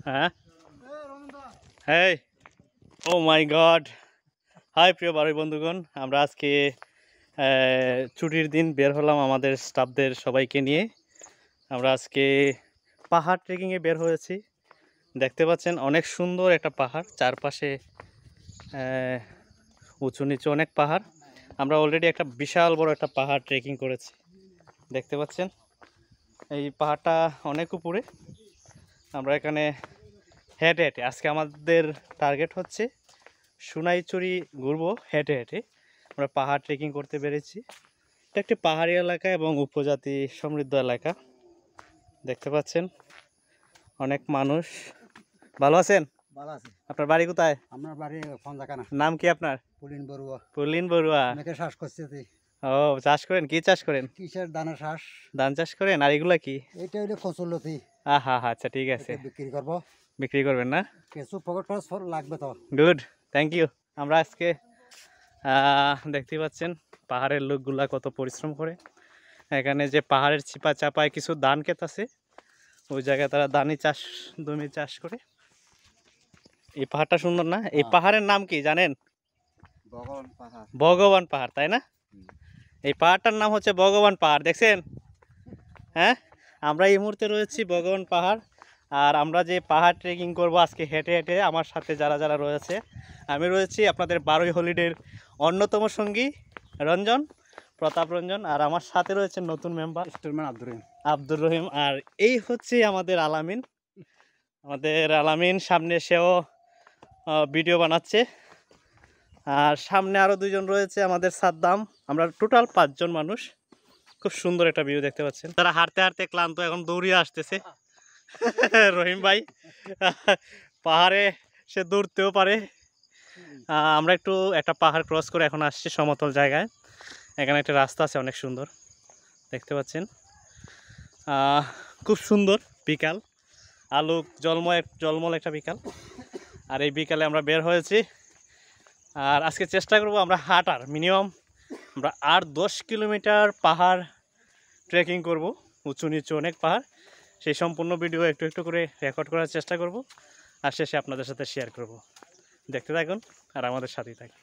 হ্যাঁ হেই ও মাই god high প্রিয় বাড়ি বন্ধুগণ, আমরা আজকে ছুটির দিন বের হলাম আমাদের স্টাফদের সবাইকে নিয়ে। আমরা আজকে পাহাড় ট্রেকিংয়ে বের হয়েছি। দেখতে পাচ্ছেন অনেক সুন্দর একটা পাহাড়, চারপাশে উঁচু নিচু অনেক পাহাড়। আমরা অলরেডি একটা বিশাল বড় একটা পাহাড় ট্রেকিং করেছি, দেখতে পাচ্ছেন। এই পাহাড়টা অনেক উপরে। আমরা এখানে হেঁটে হেঁটে আজকে আমাদের টার্গেট হচ্ছে সোনাইছড়ি ঘুরবো হেঁটে হেঁটে। আমরা পাহাড় ট্রেকিং করতে পেরেছি। এটা একটি পাহাড়ি এলাকা এবং উপজাতি সমৃদ্ধ এলাকা, দেখতে পাচ্ছেন অনেক মানুষ। ভালো আছেন? ভালো আছে। আপনার বাড়ি কোথায়? আমার বাড়ি ফনজাকানা। নাম কি আপনার? পুলিন বড়ুয়া। পুলিন বড়ুয়া। মেয়েকে শ্বাস করছে। ও, চাষ করেন? কি চাষ করেন? কিসের দানা শ্বাস? ধান চাষ করেন। আর এগুলা কি? এটা হইলে কচুরলতি। আহা, আচ্ছা ঠিক আছে। বিক্রি করবো। বিক্রি করবেন না? কিছু পকেট খরচ লাগবে তো। Good, thank you. আমরা আজকে দেখতে পাচ্ছেন পাহাড়ের লোকগুলা কত পরিশ্রম করে। এখানে যে পাহাড়ের চিপা চাপায় কিছু ধান ক্ষেত আছে, ওই জায়গায় তারা জমি চাষ করে। এই পাহাড়টা সুন্দর না? এই পাহাড়ের নাম কি জানেন? ভগবান পাহাড়, তাই না? এই পাহাড়টার নাম হচ্ছে ভগবান পাহাড়, দেখছেন? হ্যাঁ, আমরা এই মুহূর্তে রয়েছি ভগবান পাহাড়। আর আমরা যে পাহাড় ট্রেকিং করব আজকে হেঁটে হেঁটে, আমার সাথে যারা যারা রয়েছে, আমি রয়েছি আপনাদের বারোই হলিডের অন্যতম সঙ্গী রঞ্জন, প্রতাপ রঞ্জন। আর আমার সাথে রয়েছে নতুন মেম্বার আব্দুর রহিম। আর এই হচ্ছে আমাদের আলামিন। সামনে সেও ভিডিও বানাচ্ছে। আর সামনে আরও দুজন রয়েছে, আমাদের সাদ্দাম। আমরা টোটাল 5 জন মানুষ। খুব সুন্দর একটা ভিউ দেখতে পাচ্ছেন। তারা হাঁটতে হাঁটতে ক্লান্ত, এখন দৌড়িয়ে আসতেছে। রহিম ভাই পাহাড়ে সে দৌড়তেও পারে। আমরা একটা পাহাড় ক্রস করে এখন আসছি সমতল জায়গায়। এখানে একটা রাস্তা আছে অনেক সুন্দর, দেখতে পাচ্ছেন। খুব সুন্দর বিকাল, আলোক জলমল একটা বিকাল। আর এই বিকালে আমরা বের হয়েছি। আর আজকে চেষ্টা করব আমরা হাঁটার মিনিমাম আমরা 8-10 কিলোমিটার পাহাড় ট্রেকিং করব, উঁচু নিচু অনেক পাহাড়। সেই সম্পূর্ণ ভিডিও একটু একটু করে রেকর্ড করার চেষ্টা করব, আর শেষে আপনাদের সাথে শেয়ার করব। দেখতে থাকুন আর আমাদের সাথেই থাকুন।